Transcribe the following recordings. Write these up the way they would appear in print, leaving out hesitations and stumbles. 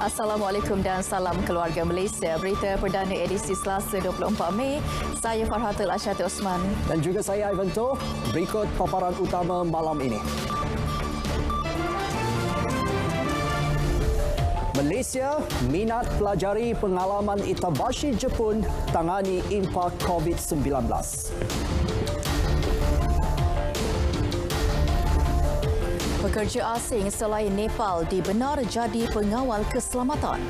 Assalamualaikum dan salam keluarga Malaysia. Berita perdana edisi Selasa 24 Mei. Saya Farhatul Asyati Osman. Dan juga saya Ivan Toh. Berikut paparan utama malam ini. Malaysia minat pelajari pengalaman Itabashi Jepun tangani impak COVID-19. Pekerja asing selain Nepal dibenar jadi pengawal keselamatan.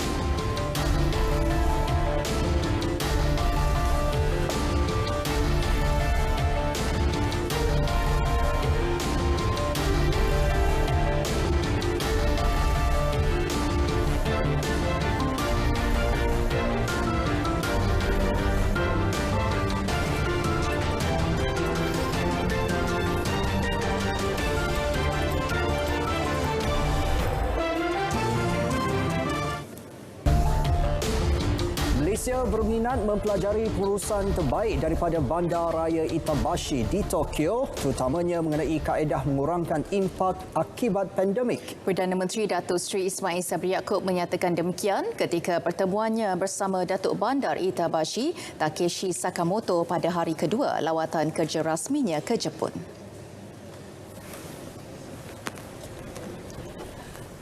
Malaysia berminat mempelajari perusahaan terbaik daripada Bandar Raya Itabashi di Tokyo, terutamanya mengenai kaedah mengurangkan impak akibat pandemik. Perdana Menteri Datuk Seri Ismail Sabri Yaakob menyatakan demikian ketika pertemuannya bersama Datuk Bandar Itabashi Takeshi Sakamoto pada hari kedua lawatan kerja rasminya ke Jepun.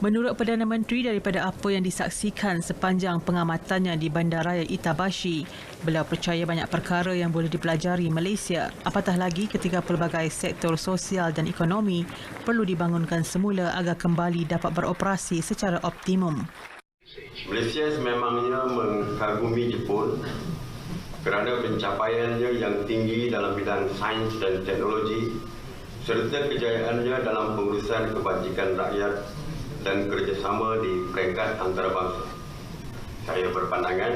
Menurut Perdana Menteri, daripada apa yang disaksikan sepanjang pengamatannya di Bandaraya Itabashi, beliau percaya banyak perkara yang boleh dipelajari Malaysia, apatah lagi ketika pelbagai sektor sosial dan ekonomi perlu dibangunkan semula agar kembali dapat beroperasi secara optimum. Malaysia sememangnya mengagumi Jepun kerana pencapaiannya yang tinggi dalam bidang sains dan teknologi serta kejayaannya dalam pengurusan kebajikan rakyat dan kerjasama di peringkat antarabangsa. Saya berpandangan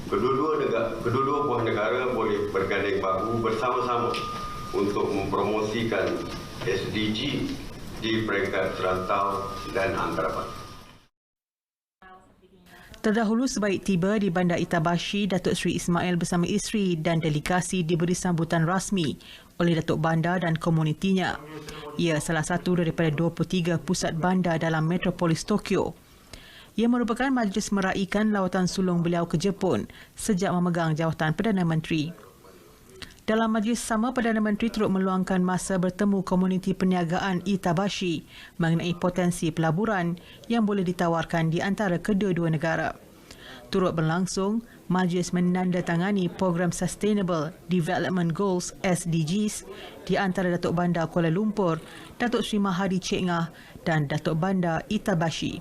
kedua buah negara boleh berganding bahu bersama-sama untuk mempromosikan SDG di peringkat serantau dan antarabangsa. Terdahulu sebaik tiba di Bandar Itabashi, Datuk Seri Ismail bersama isteri dan delegasi diberi sambutan rasmi oleh Datuk Bandar dan komunitinya. Ia salah satu daripada 23 pusat bandar dalam metropolis Tokyo. Ia merupakan majlis meraikan lawatan sulung beliau ke Jepun sejak memegang jawatan Perdana Menteri. Dalam majlis sama, Perdana Menteri turut meluangkan masa bertemu komuniti perniagaan Itabashi mengenai potensi pelaburan yang boleh ditawarkan di antara kedua-dua negara. Turut berlangsung, majlis menandatangani program Sustainable Development Goals SDGs di antara Datuk Bandar Kuala Lumpur, Datuk Seri Mahadi Cik Ngah dan Datuk Bandar Itabashi.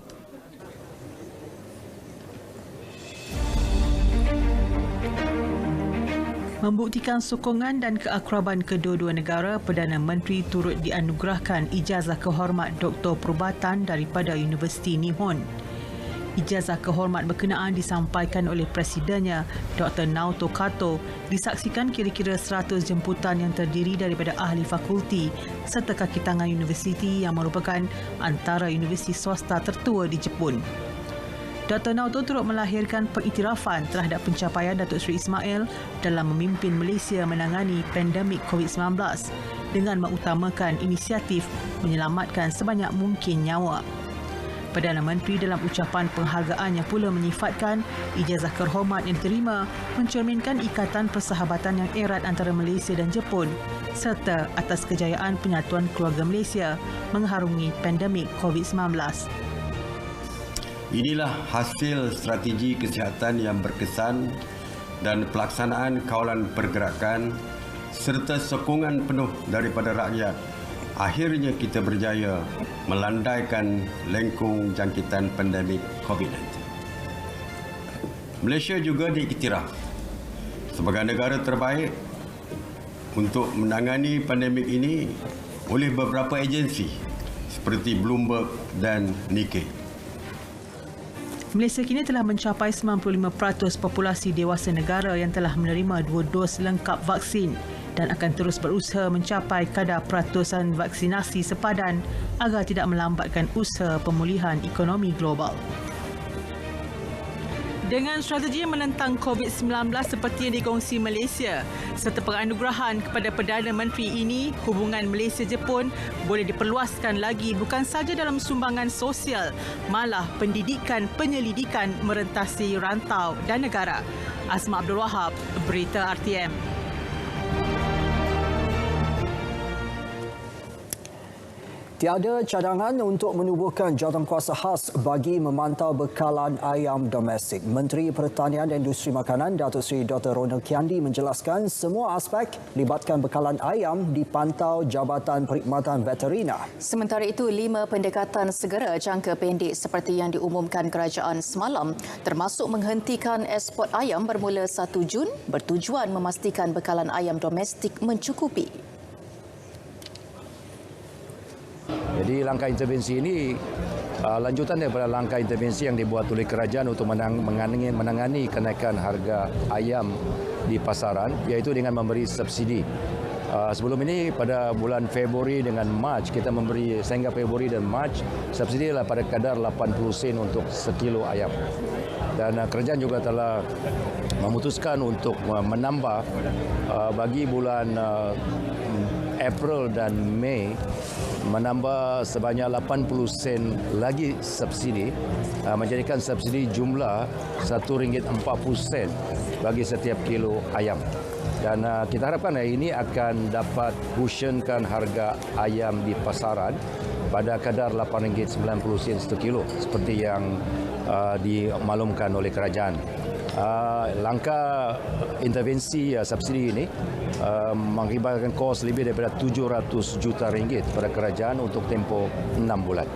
Membuktikan sokongan dan keakraban kedua-dua negara, Perdana Menteri turut dianugerahkan ijazah kehormat Doktor Perubatan daripada Universiti Nihon. Ijazah kehormat berkenaan disampaikan oleh Presidennya, Dr. Naoto Kato, disaksikan kira-kira 100 jemputan yang terdiri daripada ahli fakulti serta kaki tangan universiti yang merupakan antara universiti swasta tertua di Jepun. Dr. Naoto turut melahirkan pengiktirafan terhadap pencapaian Datuk Seri Ismail dalam memimpin Malaysia menangani pandemik COVID-19 dengan mengutamakan inisiatif menyelamatkan sebanyak mungkin nyawa. Perdana Menteri dalam ucapan penghargaannya pula menyifatkan ijazah kehormat yang diterima mencerminkan ikatan persahabatan yang erat antara Malaysia dan Jepun serta atas kejayaan penyatuan keluarga Malaysia mengharungi pandemik COVID-19. Inilah hasil strategi kesihatan yang berkesan dan pelaksanaan kawalan pergerakan serta sokongan penuh daripada rakyat. Akhirnya kita berjaya melandaikan lengkung jangkitan pandemik COVID-19. Malaysia juga diiktiraf sebagai negara terbaik untuk menangani pandemik ini oleh beberapa agensi seperti Bloomberg dan Nikkei. Malaysia kini telah mencapai 95% populasi dewasa negara yang telah menerima 2 dos lengkap vaksin dan akan terus berusaha mencapai kadar peratusan vaksinasi sepadan agar tidak melambatkan usaha pemulihan ekonomi global. Dengan strategi menentang COVID-19 seperti yang dikongsi Malaysia serta penganugerahan kepada Perdana Menteri ini, hubungan Malaysia-Jepun boleh diperluaskan lagi bukan sahaja dalam sumbangan sosial, malah pendidikan penyelidikan merentasi rantau dan negara. Asma Abdul Wahab, Berita RTM. Tiada cadangan untuk menubuhkan jawatankuasa khas bagi memantau bekalan ayam domestik. Menteri Pertanian dan Industri Makanan Datuk Seri Dr. Ronald Kiandi menjelaskan semua aspek libatkan bekalan ayam dipantau Jabatan Perkhidmatan Veterina. Sementara itu, 5 pendekatan segera jangka pendek seperti yang diumumkan kerajaan semalam termasuk menghentikan ekspor ayam bermula 1 Jun bertujuan memastikan bekalan ayam domestik mencukupi. Jadi langkah intervensi ini lanjutan daripada langkah intervensi yang dibuat oleh kerajaan untuk menangani kenaikan harga ayam di pasaran, iaitu dengan memberi subsidi. Sebelum ini pada bulan Februari dengan Mac kita memberi sehingga Februari dan Mac subsidi adalah pada kadar 80 sen untuk sekilo ayam. Dan kerajaan juga telah memutuskan untuk menambah bagi bulan April dan Mei menambah sebanyak 80 sen lagi subsidi, menjadikan subsidi jumlah RM1.40 bagi setiap kilo ayam. Dan kita harapkan ini akan dapat cushionkan harga ayam di pasaran pada kadar RM8.90 satu kilo seperti yang dimaklumkan oleh kerajaan. Langkah intervensi subsidi ini mengakibatkan kos lebih daripada RM700 juta pada kerajaan untuk tempoh 6 bulan.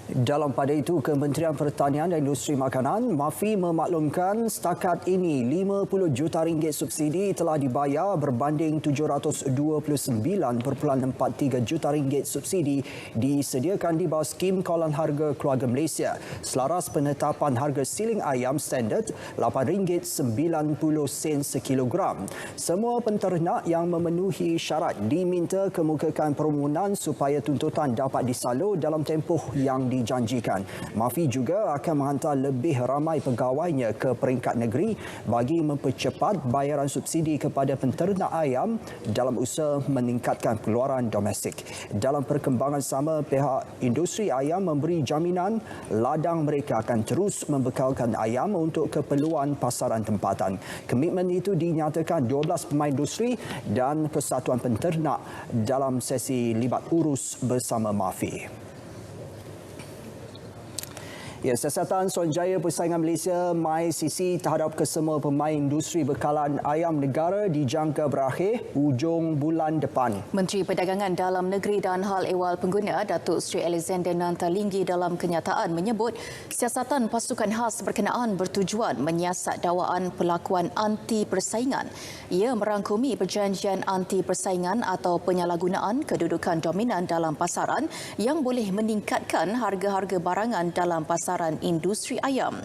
Dalam pada itu, Kementerian Pertanian dan Industri Makanan MAFI memaklumkan setakat ini RM50 juta subsidi telah dibayar berbanding RM729.43 juta subsidi disediakan di bawah skim kawalan harga keluarga Malaysia. Selaras penetapan harga siling ayam standard RM8.90 sekilogram. Semua penternak yang memenuhi syarat diminta kemukakan permohonan supaya tuntutan dapat disalur dalam tempoh yang dijanjikan. MAFI juga akan menghantar lebih ramai pegawainya ke peringkat negeri bagi mempercepat bayaran subsidi kepada penternak ayam dalam usaha meningkatkan pengeluaran domestik. Dalam perkembangan sama, pihak industri ayam memberi jaminan ladang mereka akan terus membekalkan ayam untuk keperluan pasaran tempatan. Komitmen itu dinyatakan 12 pemain industri dan persatuan penternak dalam sesi libat urus bersama MAFI. Ya, siasatan Suruhanjaya Persaingan Malaysia MyCC terhadap kesemua pemain industri bekalan ayam negara dijangka berakhir hujung bulan depan. Menteri Perdagangan Dalam Negeri dan Hal Ehwal Pengguna Datuk Seri Alexander Nantalinggi dalam kenyataan menyebut siasatan pasukan khas berkenaan bertujuan menyiasat dakwaan perlakuan anti persaingan. Ia merangkumi perjanjian anti persaingan atau penyalahgunaan kedudukan dominan dalam pasaran yang boleh meningkatkan harga-harga barangan dalam pasaran industri ayam.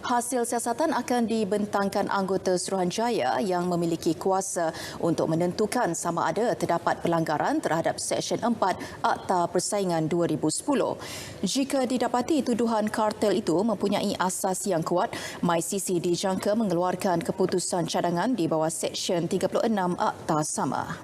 Hasil siasatan akan dibentangkan anggota Suruhanjaya yang memiliki kuasa untuk menentukan sama ada terdapat pelanggaran terhadap Seksyen 4 Akta Persaingan 2010. Jika didapati tuduhan kartel itu mempunyai asas yang kuat, MyCC dijangka mengeluarkan keputusan cadangan di bawah Seksyen 36 Akta sama.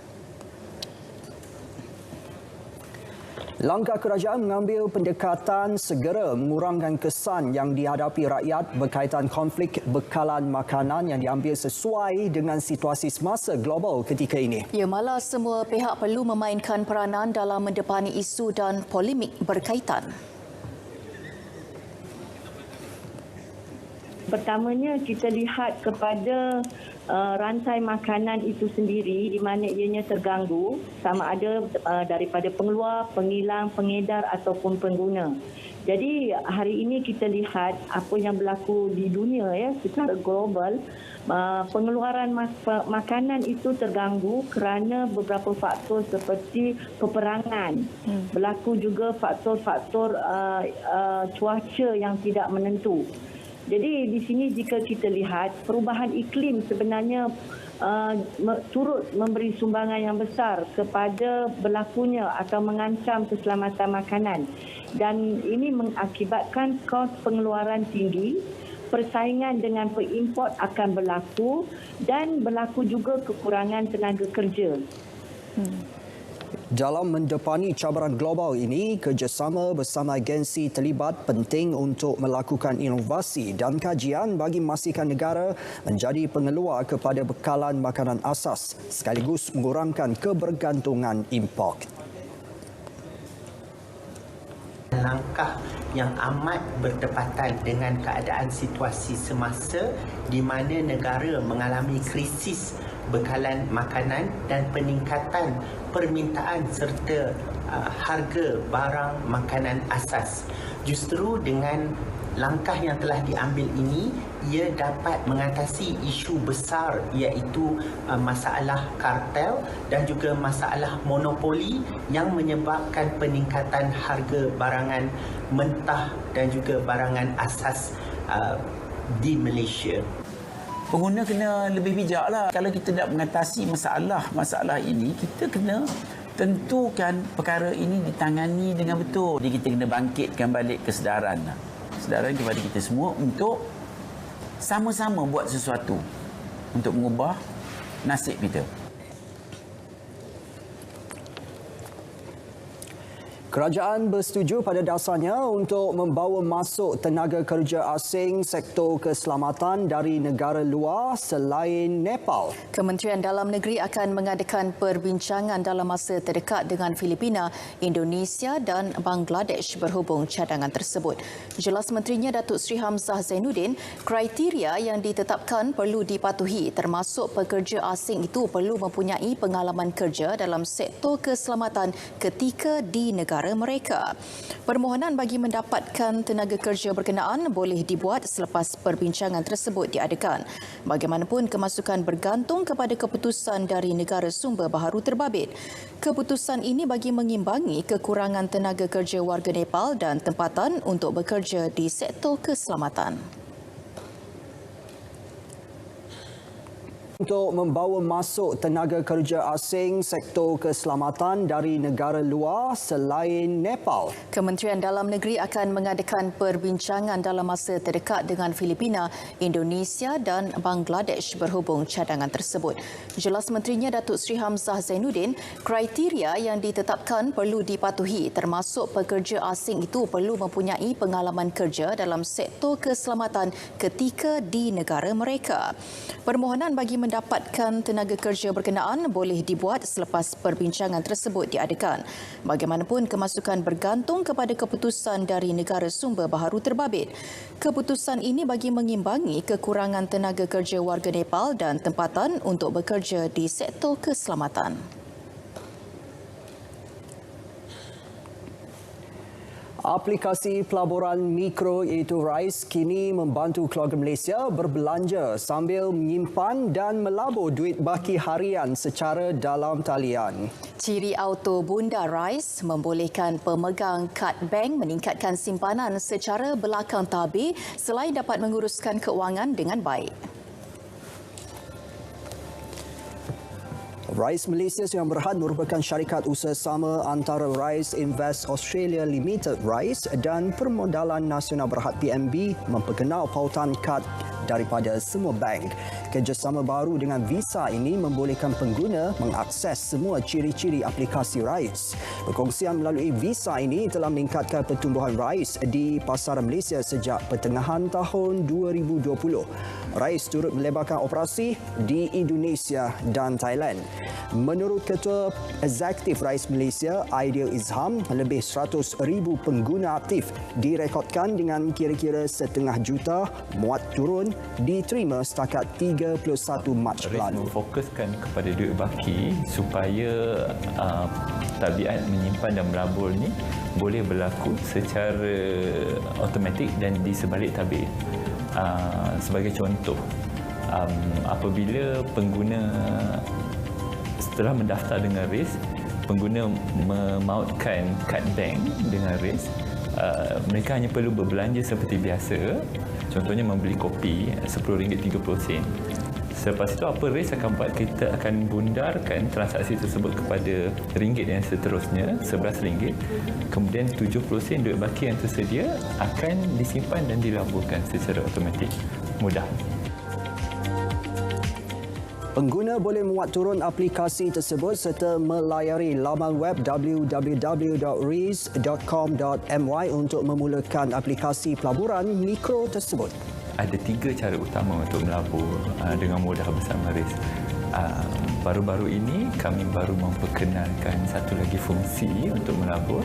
Langkah kerajaan mengambil pendekatan segera mengurangkan kesan yang dihadapi rakyat berkaitan konflik bekalan makanan yang diambil sesuai dengan situasi semasa global ketika ini. Ya, malah semua pihak perlu memainkan peranan dalam mendepani isu dan polemik berkaitan. Pertamanya kita lihat kepada rantai makanan itu sendiri di mana ianya terganggu sama ada daripada pengeluar, pengilang, pengedar ataupun pengguna. Jadi hari ini kita lihat apa yang berlaku di dunia ya secara global, pengeluaran makanan itu terganggu kerana beberapa faktor seperti peperangan. Berlaku juga faktor-faktor cuaca yang tidak menentu. Jadi di sini jika kita lihat perubahan iklim sebenarnya turut memberi sumbangan yang besar kepada berlakunya atau mengancam keselamatan makanan, dan ini mengakibatkan kos pengeluaran tinggi, persaingan dengan pengimport akan berlaku dan berlaku juga kekurangan tenaga kerja. Dalam mendepani cabaran global ini, kerjasama bersama agensi terlibat penting untuk melakukan inovasi dan kajian bagi memastikan negara menjadi pengeluar kepada bekalan makanan asas sekaligus mengurangkan kebergantungan import. Langkah yang amat bertepatan dengan keadaan situasi semasa di mana negara mengalami krisis bekalan makanan dan peningkatan permintaan serta harga barang makanan asas. Justru dengan langkah yang telah diambil ini, ia dapat mengatasi isu besar iaitu masalah kartel dan juga masalah monopoli yang menyebabkan peningkatan harga barangan mentah dan juga barangan asas di Malaysia. Pengguna kena lebih bijaklah. Kalau kita nak mengatasi masalah ini, kita kena tentukan perkara ini ditangani dengan betul. Jadi kita kena bangkitkan balik kesedaran kepada kita semua untuk sama-sama buat sesuatu untuk mengubah nasib kita. Kerajaan bersetuju pada dasarnya untuk membawa masuk tenaga kerja asing sektor keselamatan dari negara luar selain Nepal. Kementerian Dalam Negeri akan mengadakan perbincangan dalam masa terdekat dengan Filipina, Indonesia dan Bangladesh berhubung cadangan tersebut. Jelas Menterinya Datuk Seri Hamzah Zainuddin, kriteria yang ditetapkan perlu dipatuhi termasuk pekerja asing itu perlu mempunyai pengalaman kerja dalam sektor keselamatan ketika di negara mereka. Permohonan bagi mendapatkan tenaga kerja berkenaan boleh dibuat selepas perbincangan tersebut diadakan. Bagaimanapun, kemasukan bergantung kepada keputusan dari negara sumber baharu terbabit. Keputusan ini bagi mengimbangi kekurangan tenaga kerja warga Nepal dan tempatan untuk bekerja di sektor keselamatan. Untuk membawa masuk tenaga kerja asing sektor keselamatan dari negara luar selain Nepal. Kementerian Dalam Negeri akan mengadakan perbincangan dalam masa terdekat dengan Filipina, Indonesia dan Bangladesh berhubung cadangan tersebut. Jelas Menterinya Datuk Seri Hamzah Zainuddin, kriteria yang ditetapkan perlu dipatuhi termasuk pekerja asing itu perlu mempunyai pengalaman kerja dalam sektor keselamatan ketika di negara mereka. Permohonan bagi mendapatkan tenaga kerja berkenaan boleh dibuat selepas perbincangan tersebut diadakan. Bagaimanapun, kemasukan bergantung kepada keputusan dari negara sumber baharu terbabit. Keputusan ini bagi mengimbangi kekurangan tenaga kerja warga Nepal dan tempatan untuk bekerja di sektor keselamatan. Aplikasi pelaburan mikro iaitu RISE kini membantu keluarga Malaysia berbelanja sambil menyimpan dan melabur duit baki harian secara dalam talian. Ciri auto Bunda RISE membolehkan pemegang kad bank meningkatkan simpanan secara belakang tabir selain dapat menguruskan keuangan dengan baik. RISE Malaysia yang berhad merupakan syarikat usaha sama antara RISE Invest Australia Limited RISE dan Permodalan Nasional Berhad PNB memperkenal pautan kad daripada semua bank. Kerjasama baru dengan Visa ini membolehkan pengguna mengakses semua ciri-ciri aplikasi RISE. Perkongsian melalui Visa ini telah meningkatkan pertumbuhan RISE di pasaran Malaysia sejak pertengahan tahun 2020. RISE turut melebarkan operasi di Indonesia dan Thailand. Menurut Ketua Eksekutif RISE Malaysia, Aidil Izham, lebih 100,000 pengguna aktif direkodkan dengan kira-kira 500,000 juta muat turun diterima setakat 31 Mac lalu. Fokuskan kepada duit baki supaya tabiat menyimpan dan melabur ni boleh berlaku secara automatik dan di sebalik tabir. Sebagai contoh, apabila pengguna setelah mendaftar dengan RIS, pengguna memautkan kad bank dengan RIS, mereka hanya perlu berbelanja seperti biasa. Contohnya membeli kopi RM10.30. Selepas itu apa race akan buat, kita akan bundarkan transaksi tersebut kepada ringgit yang seterusnya, RM11. Kemudian 70 sen duit baki yang tersedia akan disimpan dan dilaburkan secara automatik. Mudah. Pengguna boleh muat turun aplikasi tersebut serta melayari laman web www.riz.com.my untuk memulakan aplikasi pelaburan mikro tersebut. Ada 3 cara utama untuk melabur dengan mudah bersama RIZ. Baru-baru ini kami baru memperkenalkan satu lagi fungsi untuk melabur.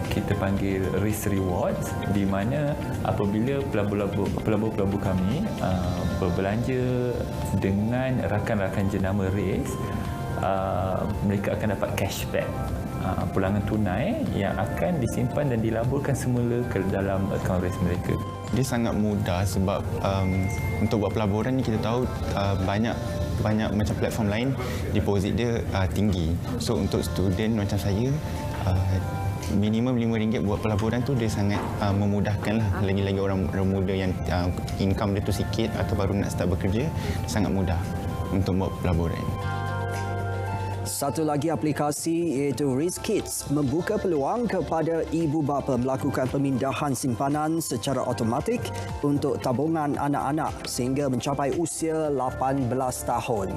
Kita panggil RIZ Rewards, di mana apabila pelabur-pelabur kami berbelanja dengan rakan-rakan jenama RIZ, mereka akan dapat cashback pulangan tunai yang akan disimpan dan dilaburkan semula ke dalam akaun RIZ mereka. Dia sangat mudah sebab untuk buat pelaburan ni kita tahu banyak macam platform lain deposit dia tinggi. So untuk student macam saya minimum RM5 buat pelaburan tu dia sangat memudahkan lah. Lagi-lagi orang muda yang income dia tu sikit atau baru nak start bekerja, sangat mudah untuk buat pelaburan. Satu lagi aplikasi iaitu RIZ Kids membuka peluang kepada ibu bapa melakukan pemindahan simpanan secara automatik untuk tabungan anak-anak sehingga mencapai usia 18 tahun.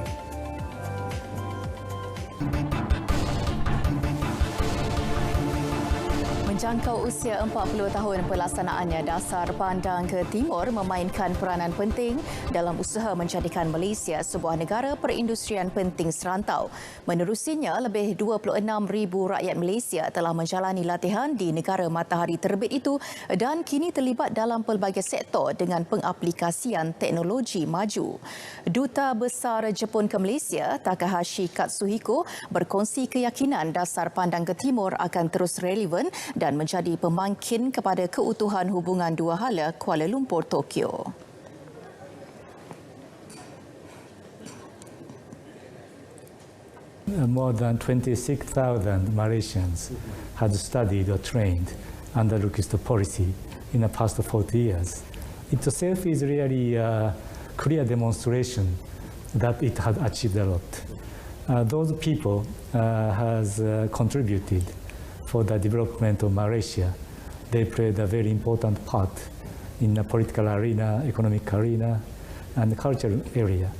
Menjangkau usia 40 tahun pelaksanaannya, Dasar Pandang ke Timur memainkan peranan penting dalam usaha menjadikan Malaysia sebuah negara perindustrian penting serantau. Menerusinya, lebih 26,000 rakyat Malaysia telah menjalani latihan di negara matahari terbit itu dan kini terlibat dalam pelbagai sektor dengan pengaplikasian teknologi maju. Duta Besar Jepun ke Malaysia, Takahashi Katsuhiko, berkongsi keyakinan Dasar Pandang ke Timur akan terus relevan dan menjadi pemangkin kepada keutuhan hubungan dua hala Kuala Lumpur Tokyo. More than 26,000 Malaysians had studied or trained under Lukis policy in the past 40 years. It itself is really a clear demonstration that it has achieved a lot. Those people has contributed for the development of Malaysia. They played a very important part in the political arena, economic arena, and cultural area.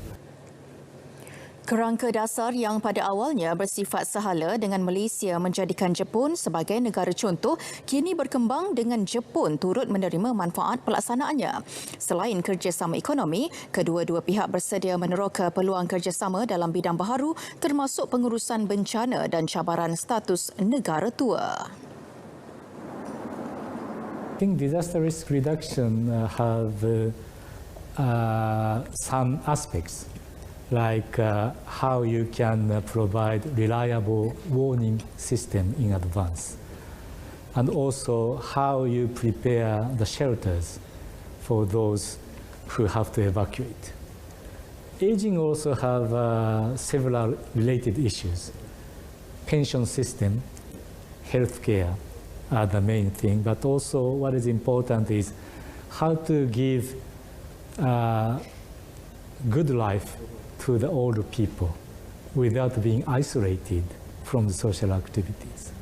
Kerangka dasar yang pada awalnya bersifat sahala dengan Malaysia menjadikan Jepun sebagai negara contoh kini berkembang dengan Jepun turut menerima manfaat pelaksanaannya. Selain kerjasama ekonomi, kedua-dua pihak bersedia meneroka peluang kerjasama dalam bidang baharu termasuk pengurusan bencana dan cabaran status negara tua. I think disaster risk reduction have some aspects, like how you can provide reliable warning system in advance, and also how you prepare the shelters for those who have to evacuate. Aging also have several related issues. Pension system, healthcare are the main thing, but also what is important is how to give good life to the older people without being isolated from the social activities.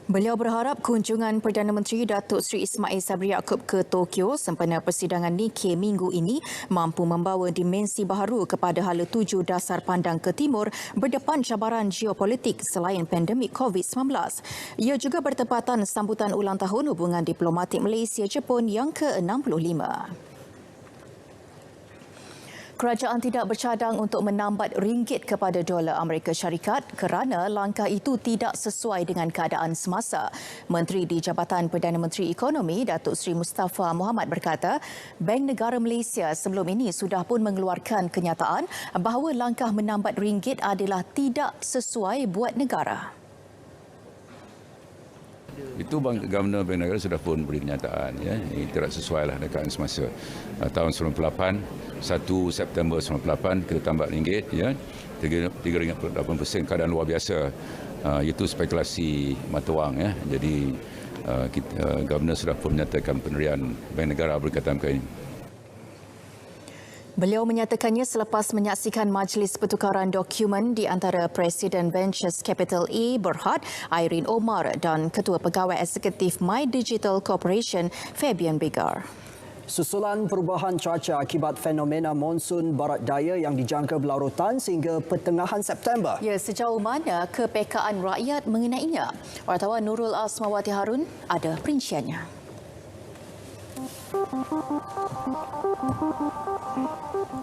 Beliau berharap kunjungan Perdana Menteri Datuk Seri Ismail Sabri Yaakob ke Tokyo sempena persidangan Nikkei minggu ini mampu membawa dimensi baharu kepada hala tuju Dasar Pandang ke Timur berdepan cabaran geopolitik selain pandemik COVID-19. Ia juga bertepatan sambutan ulang tahun hubungan diplomatik Malaysia-Jepun yang ke-65. Kerajaan tidak bercadang untuk menambat ringgit kepada dolar Amerika Syarikat kerana langkah itu tidak sesuai dengan keadaan semasa. Menteri di Jabatan Perdana Menteri Ekonomi, Datuk Seri Mustafa Mohamed berkata, Bank Negara Malaysia sebelum ini sudah pun mengeluarkan kenyataan bahawa langkah menambat ringgit adalah tidak sesuai buat negara. Itu Governor Bank Negara sudah pun beri kenyataan, ya, ini tidak sesuai lah dengan semasa. Tahun 98, 1 September 98 kita tambah ringgit, ya, RM3.80, keadaan luar biasa. Itu spekulasi mata wang, ya. Jadi Governor sudah pun menyatakan pendirian Bank Negara berkaitan perkara ini. Beliau menyatakannya selepas menyaksikan majlis pertukaran dokumen di antara Presiden Ventures Capital E Berhad, Irene Omar dan Ketua Pegawai Eksekutif My Digital Corporation, Fabian Begar. Susulan perubahan cuaca akibat fenomena monsun barat daya yang dijangka berlarutan sehingga pertengahan September. Ya, sejauh mana kepekaan rakyat mengenainya? Wartawan Nurul Asmawati Harun ada perinciannya.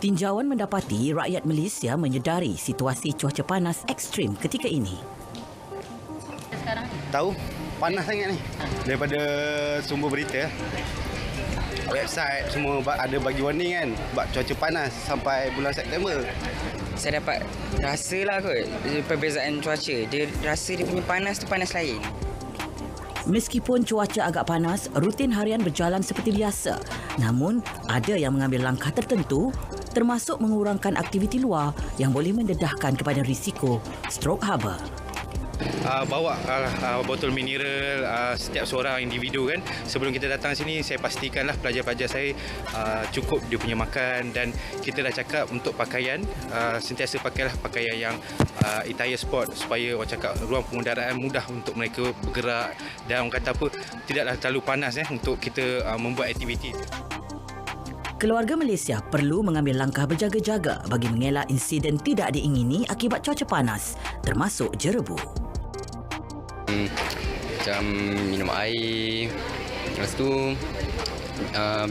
Tinjauan mendapati rakyat Malaysia menyedari situasi cuaca panas ekstrim ketika ini. Tahu, panas sangat ni. Daripada sumber berita, website semua ada bagi warning kan, sebab cuaca panas sampai bulan September. Saya dapat rasalah kot perbezaan cuaca. Dia rasa dia punya panas tu panas lain. Meskipun cuaca agak panas, rutin harian berjalan seperti biasa. Namun, ada yang mengambil langkah tertentu termasuk mengurangkan aktiviti luar yang boleh mendedahkan kepada risiko strok haba. Bawa botol mineral setiap seorang individu kan. Sebelum kita datang sini, saya pastikanlah pelajar-pelajar saya cukup dia punya makan, dan kita dah cakap untuk pakaian, sentiasa pakailah pakaian yang attire sport supaya orang cakap ruang pengendaraan mudah untuk mereka bergerak, dan orang kata apa, tidaklah terlalu panas untuk kita membuat aktiviti. Keluarga Malaysia perlu mengambil langkah berjaga-jaga bagi mengelak insiden tidak diingini akibat cuaca panas, termasuk jerebu. Macam minum air. Lepas tu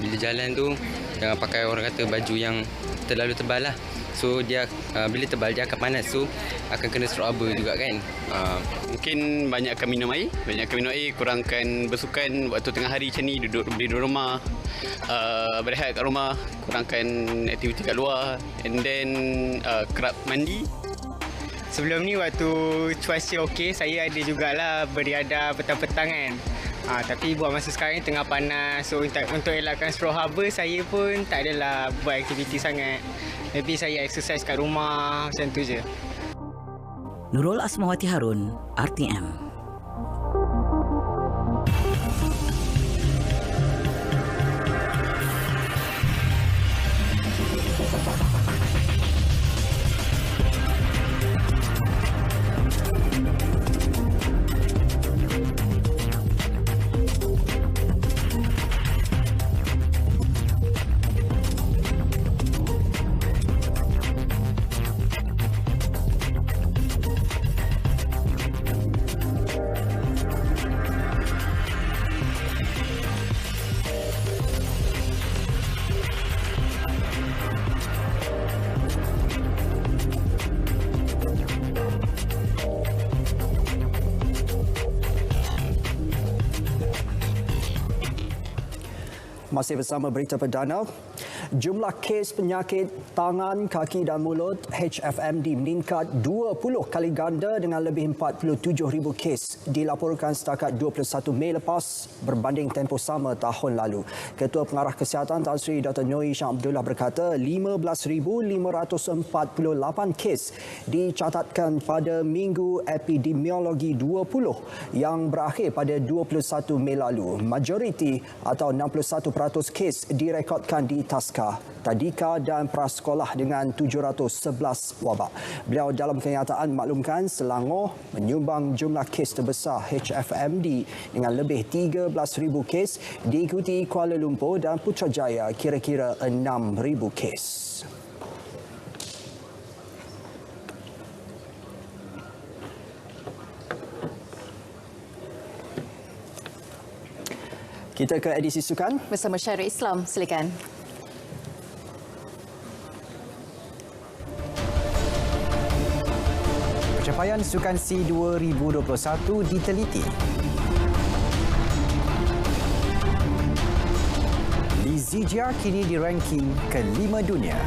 bila jalan tu jangan pakai orang kata baju yang terlalu tebal lah. So dia bila tebal dia akan panas, so akan kena stroke haba juga kan. Mungkin banyakkan minum air, kurangkan bersukan waktu tengah hari macam ni, duduk di rumah, berehat kat rumah, kurangkan aktiviti kat luar, and then kerap mandi. Sebelum ni waktu cuaca okey, saya ada jugalah beriadah petang-petang kan. Tapi buat masa sekarang ni tengah panas. So untuk elakkan stroke haba, saya pun tak adalah buat aktiviti sangat. Maybe saya exercise kat rumah, macam tu je. Nurul Asmawati Harun, RTM. Masih bersama berita perdana. Jumlah kes penyakit tangan, kaki dan mulut HFMD meningkat 20 kali ganda dengan lebih 47,000 kes dilaporkan setakat 21 Mei lepas berbanding tempoh sama tahun lalu. Ketua Pengarah Kesihatan Tan Sri Dr. Noi Shah Abdullah berkata 15,548 kes dicatatkan pada Minggu Epidemiologi 20 yang berakhir pada 21 Mei lalu. Majoriti atau 61% kes direkodkan di Taska, Tadika dan prasekolah dengan 711 wabak. Beliau dalam kenyataan maklumkan Selangor menyumbang jumlah kes terbesar HFMD dengan lebih 13,000 kes, diikuti Kuala Lumpur dan Putrajaya kira-kira 6,000 kes. Kita ke edisi sukan bersama Syairul Islam, silakan. Pencapaian Sukan SEA 2021 diteliti. Li Zijia kini di ranking ke-5 dunia.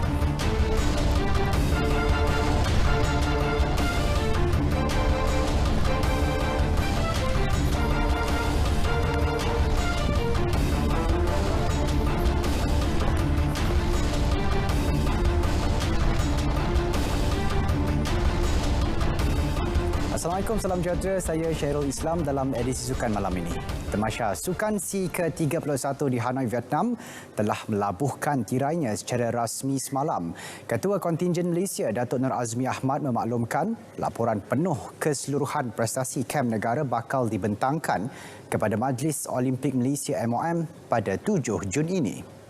Assalamualaikum, salam sejahtera. Saya Syairul Islam dalam edisi Sukan malam ini. Tamasya Sukan SEA ke-31 di Hanoi, Vietnam telah melabuhkan tirainya secara rasmi semalam. Ketua Kontingen Malaysia, Datuk Nur Azmi Ahmad memaklumkan laporan penuh keseluruhan prestasi kem negara bakal dibentangkan kepada Majlis Olimpik Malaysia MOM pada 7 Jun ini.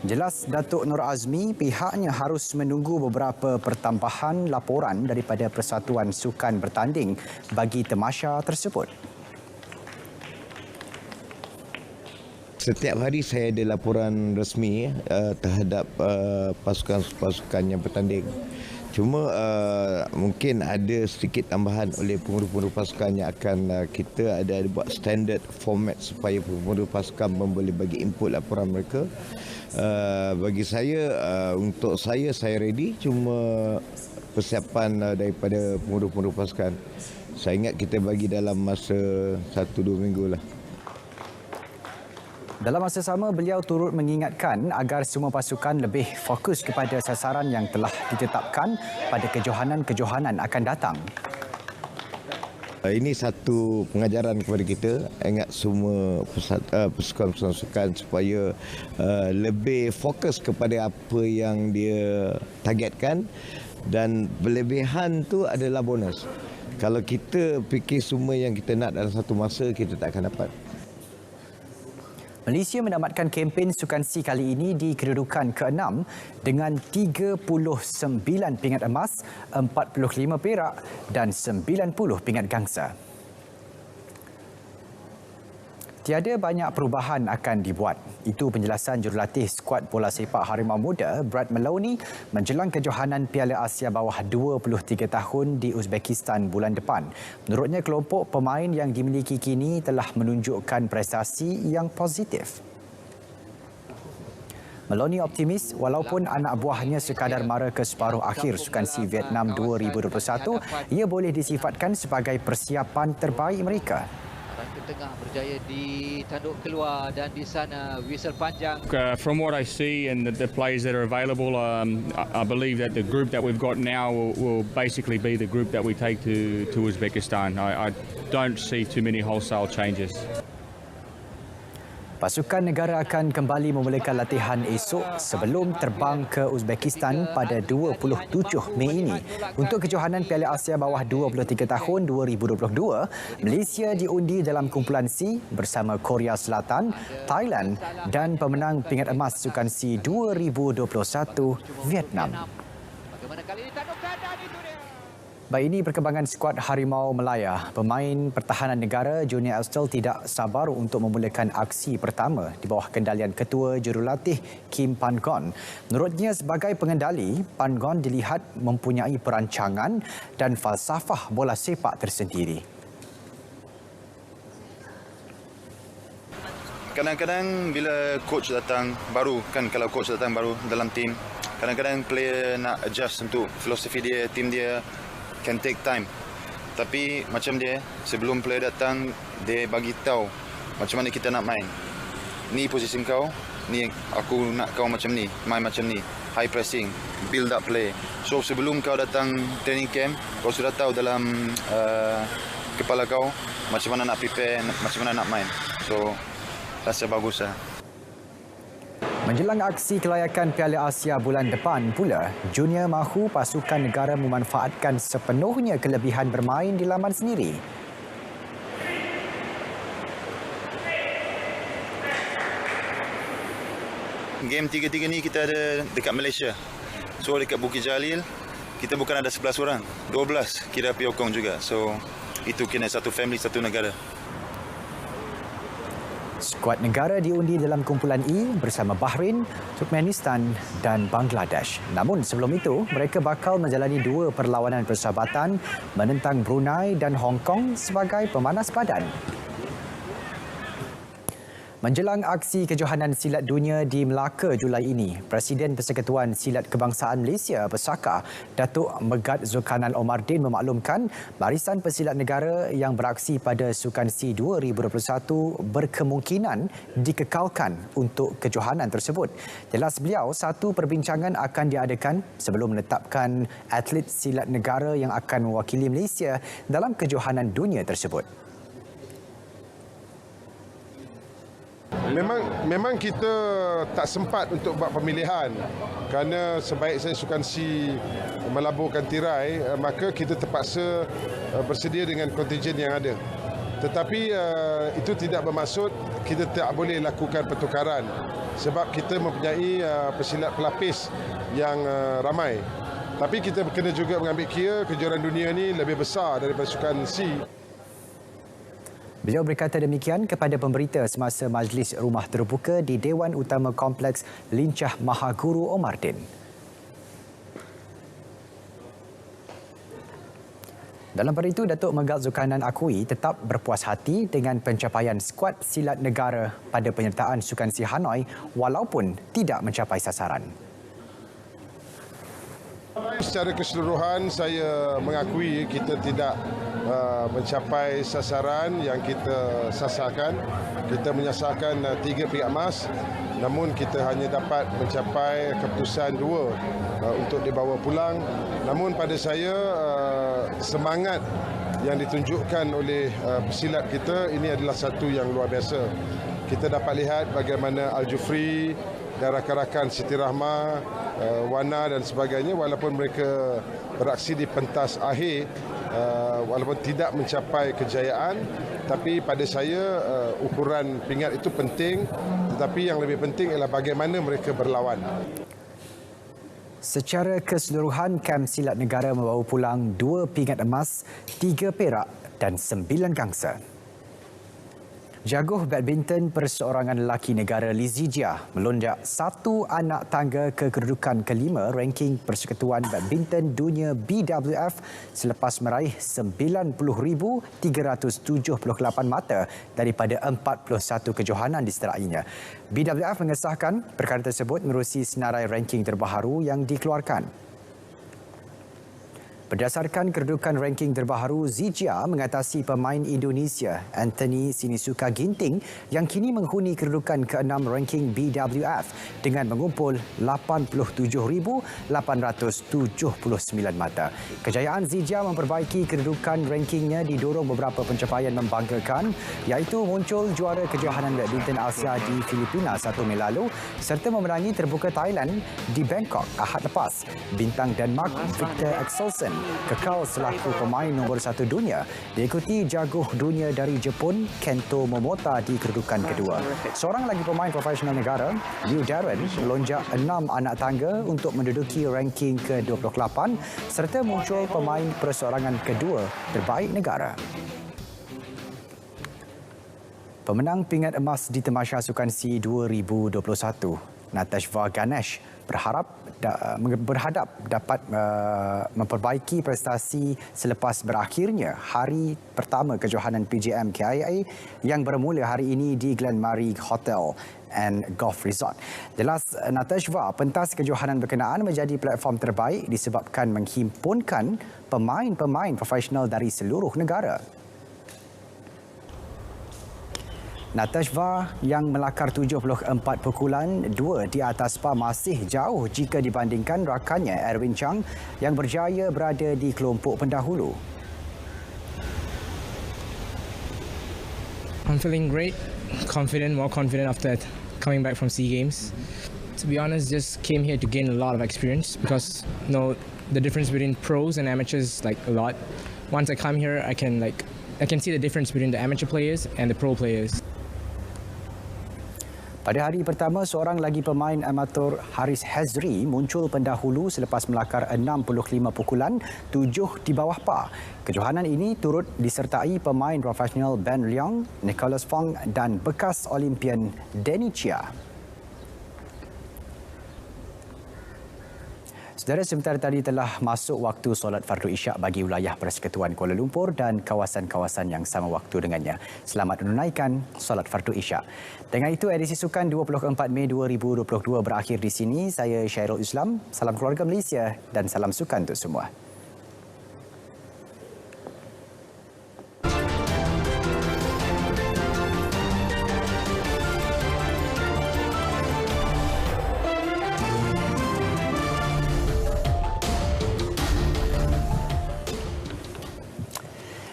Jelas Datuk Nur Azmi, pihaknya harus menunggu beberapa pertambahan laporan daripada Persatuan Sukan Bertanding bagi tamasya tersebut. Setiap hari saya ada laporan rasmi terhadap pasukan-pasukan yang bertanding. Cuma mungkin ada sedikit tambahan oleh pengurus-pengurus pasukan yang akan kita ada buat standard format supaya pengurus pasukan boleh bagi input laporan mereka. Bagi saya, untuk saya ready, cuma persiapan daripada pengurus-pengurus pasukan. Saya ingat kita bagi dalam masa 1-2 minggu lah. Dalam masa sama, beliau turut mengingatkan agar semua pasukan lebih fokus kepada sasaran yang telah ditetapkan pada kejohanan-kejohanan akan datang. Ini satu pengajaran kepada kita, ingat semua pasukan-pasukan supaya lebih fokus kepada apa yang dia targetkan, dan berlebihan tu adalah bonus. Kalau kita fikir semua yang kita nak dalam satu masa, kita tak akan dapat. Malaysia mendamatkan kempen Sukan SEA kali ini di kedudukan ke-6 dengan 39 pingat emas, 45 perak dan 90 pingat gangsa. Tiada banyak perubahan akan dibuat. Itu penjelasan jurulatih skuad bola sepak Harimau Muda, Brad Maloney, menjelang kejohanan Piala Asia bawah 23 tahun di Uzbekistan bulan depan. Menurutnya, kelompok pemain yang dimiliki kini telah menunjukkan prestasi yang positif. Maloney optimis walaupun anak buahnya sekadar mara ke separuh akhir Sukan SEA Vietnam 2021, ia boleh disifatkan sebagai persiapan terbaik mereka. Tengah berjaya ditanduk keluar dan di sana whistle panjang. From what I see and the players that are available, I believe that the group that we've got now will basically be the group that we take to Uzbekistan. I don't see too many wholesale changes. Pasukan negara akan kembali memulakan latihan esok sebelum terbang ke Uzbekistan pada 27 Mei ini. Untuk kejohanan Piala Asia bawah 23 tahun 2022, Malaysia diundi dalam kumpulan C bersama Korea Selatan, Thailand dan pemenang pingat emas Sukan SEA 2021 Vietnam. Bagaimana kali ini tandukkan dan itu dia. Baik, ini perkembangan skuad Harimau Melaya. Pemain pertahanan negara Junior Elstel tidak sabar untuk memulakan aksi pertama di bawah kendalian Ketua Jurulatih Kim Pan Gon. Menurutnya, sebagai pengendali, Pan Gon dilihat mempunyai perancangan dan falsafah bola sepak tersendiri. Kadang-kadang bila coach datang baru, kalau coach datang baru dalam tim, kadang-kadang player nak adjust untuk filosofi dia, tim dia, can take time. Tapi macam dia, sebelum player datang, dia bagi tahu macam mana kita nak main. Ni posisi kau, ni aku nak kau macam ni, main macam ni. High pressing, build up play. So sebelum kau datang training camp, kau sudah tahu dalam kepala kau macam mana nak prepare, macam mana nak main. So rasa bagus lah. Menjelang aksi kelayakan Piala Asia bulan depan pula, Junior mahu pasukan negara memanfaatkan sepenuhnya kelebihan bermain di laman sendiri. Game 3-3 ni kita ada dekat Malaysia. So dekat Bukit Jalil, kita bukan ada 11 orang, 12 kira penyokong juga. So itu kena satu family, satu negara. Skuad negara diundi dalam kumpulan E bersama Bahrain, Turkmenistan dan Bangladesh. Namun sebelum itu, mereka bakal menjalani 2 perlawanan persahabatan menentang Brunei dan Hong Kong sebagai pemanas badan. Menjelang aksi kejohanan silat dunia di Melaka Julai ini, Presiden Persekutuan Silat Kebangsaan Malaysia Persaka, Datuk Megat Zulkarnain Omardin memaklumkan barisan pesilat negara yang beraksi pada Sukan SEA 2021 berkemungkinan dikekalkan untuk kejohanan tersebut. Jelas beliau, satu perbincangan akan diadakan sebelum menetapkan atlet silat negara yang akan mewakili Malaysia dalam kejohanan dunia tersebut. Memang kita tak sempat untuk buat pemilihan kerana sebaik saya Sukan SEA melaburkan tirai, maka kita terpaksa bersedia dengan kontingen yang ada. Tetapi itu tidak bermaksud kita tak boleh lakukan pertukaran sebab kita mempunyai pesilat pelapis yang ramai. Tapi kita kena juga mengambil kira kejuaraan dunia ini lebih besar daripada Sukan SEA. Beliau berkata demikian kepada pemberita semasa majlis rumah terbuka di Dewan Utama Kompleks Lincah Mahaguru Omardin. Dalam pada itu, Datuk Megat Zulkarnain akui tetap berpuas hati dengan pencapaian skuad silat negara pada penyertaan Sukan SEA Hanoi walaupun tidak mencapai sasaran. Secara keseluruhan, saya mengakui kita tidak mencapai sasaran yang kita sasarkan. Kita menyasarkan 3 pingat emas, namun kita hanya dapat mencapai keputusan 2 untuk dibawa pulang. Namun pada saya, semangat yang ditunjukkan oleh pesilat kita ini adalah satu yang luar biasa. Kita dapat lihat bagaimana Al-Jufri dan rakan-rakan Siti Rahmah, Wana dan sebagainya, walaupun mereka beraksi di pentas akhir, walaupun tidak mencapai kejayaan, tapi pada saya ukuran pingat itu penting, tetapi yang lebih penting ialah bagaimana mereka berlawan. Secara keseluruhan, Kem Silat Negara membawa pulang 2 pingat emas, 3 perak dan 9 gangsa. Jaguh badminton perseorangan lelaki negara Lee Zijia melonjak 1 anak tangga ke kedudukan kelima ranking Persekutuan Badminton Dunia BWF selepas meraih 90,378 mata daripada 41 kejohanan disertainya. BWF mengesahkan perkara tersebut menerusi senarai ranking terbaru yang dikeluarkan. Berdasarkan kedudukan ranking terbaru, Zijia mengatasi pemain Indonesia Anthony Sinisuka Ginting yang kini menghuni kedudukan ke-6 ranking BWF dengan mengumpul 87,879 mata. Kejayaan Zijia memperbaiki kedudukan rankingnya didorong beberapa pencapaian membanggakan, iaitu muncul juara kejohanan badminton Asia di Filipina 1 Mei lalu serta memenangi terbuka Thailand di Bangkok Ahad lepas. Bintang Denmark Victor Axelsen kekal selaku pemain nombor 1 dunia, diikuti jaguh dunia dari Jepun Kento Momota di kedudukan kedua. Seorang lagi pemain profesional negara, Liu Darren, melonjak 6 anak tangga untuk menduduki ranking ke-28 serta muncul pemain perseorangan kedua terbaik negara. Pemenang pingat emas di Tamasya Sukan SEA 2021, Natashva Ganesh, berhadap dapat memperbaiki prestasi selepas berakhirnya hari pertama kejohanan PJM KIA yang bermula hari ini di Glenmarie Hotel and Golf Resort. Jelas Natashva, pentas kejohanan berkenaan menjadi platform terbaik disebabkan menghimpunkan pemain-pemain profesional dari seluruh negara. Natashva yang melakar 74 pukulan 2 di atas par masih jauh jika dibandingkan rakannya Erwin Chang yang berjaya berada di kelompok pendahulu. I'm feeling great, more confident after coming back from SEA Games. To be honest, just came here to gain a lot of experience because the difference between pros and amateurs like a lot. Once I come here, I can see the difference between the amateur players and the pro players. Pada hari pertama, seorang lagi pemain amatur Haris Hazri muncul pendahulu selepas melakar 65 pukulan, 7 di bawah par. Kejohanan ini turut disertai pemain profesional Ben Leong, Nicholas Fong dan bekas Olimpian Denny Chia. Saudara, sebentar tadi telah masuk waktu solat fardu isyak bagi wilayah Persekutuan Kuala Lumpur dan kawasan-kawasan yang sama waktu dengannya. Selamat menunaikan solat fardu isyak. Dengan itu, edisi Sukan 24 Mei 2022 berakhir di sini. Saya Syairul Islam. Salam keluarga Malaysia dan salam sukan untuk semua.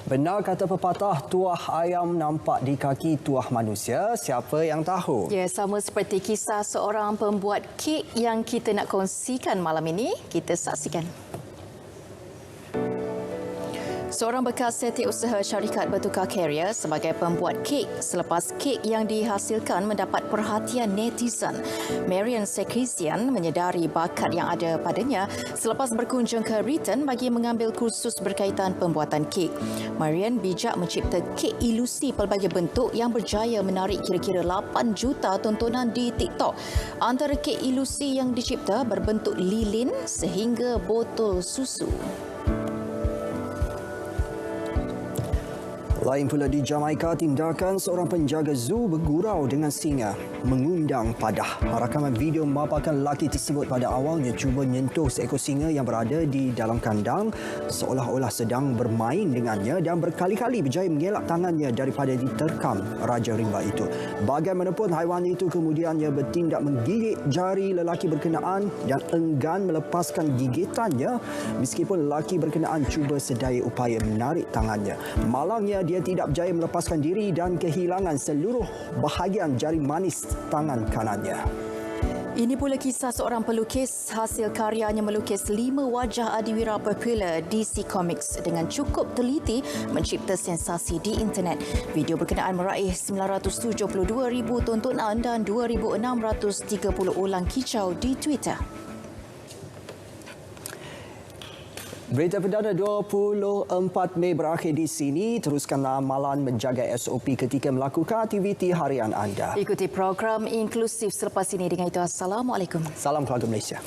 Benar kata pepatah, tuah ayam nampak di kaki tuah manusia, siapa yang tahu? Ya, sama seperti kisah seorang pembuat kek yang kita nak kongsikan malam ini, kita saksikan. Seorang bekas setiausaha syarikat bertukar karier sebagai pembuat kek selepas kek yang dihasilkan mendapat perhatian netizen. Marian Sekrisian menyedari bakat yang ada padanya selepas berkunjung ke Britain bagi mengambil kursus berkaitan pembuatan kek. Marian bijak mencipta kek ilusi pelbagai bentuk yang berjaya menarik kira-kira 8 juta tontonan di TikTok. Antara kek ilusi yang dicipta berbentuk lilin sehingga botol susu. Lain pula di Jamaika, tindakan seorang penjaga zoo bergurau dengan singa mengundang padah. Rakaman video memaparkan lelaki tersebut pada awalnya cuba menyentuh seekor singa yang berada di dalam kandang seolah-olah sedang bermain dengannya dan berkali-kali berjaya mengelak tangannya daripada diterkam Raja Rimba itu. Bagaimanapun, haiwan itu kemudiannya bertindak menggigit jari lelaki berkenaan dan enggan melepaskan gigitannya meskipun lelaki berkenaan cuba sedaya upaya menarik tangannya. Malangnya, dia tidak berjaya melepaskan diri dan kehilangan seluruh bahagian jari manis tangan kanannya. Ini pula kisah seorang pelukis hasil karyanya melukis 5 wajah adiwira popular DC Comics dengan cukup teliti mencipta sensasi di internet. Video berkenaan meraih 972,000 tontonan dan 2,630 ulang kicau di Twitter. Berita perdana 24 Mei berakhir di sini. Teruskanlah amalan menjaga SOP ketika melakukan aktiviti harian anda. Ikuti program inklusif selepas ini. Dengan itu, Assalamualaikum. Salam keluarga Malaysia.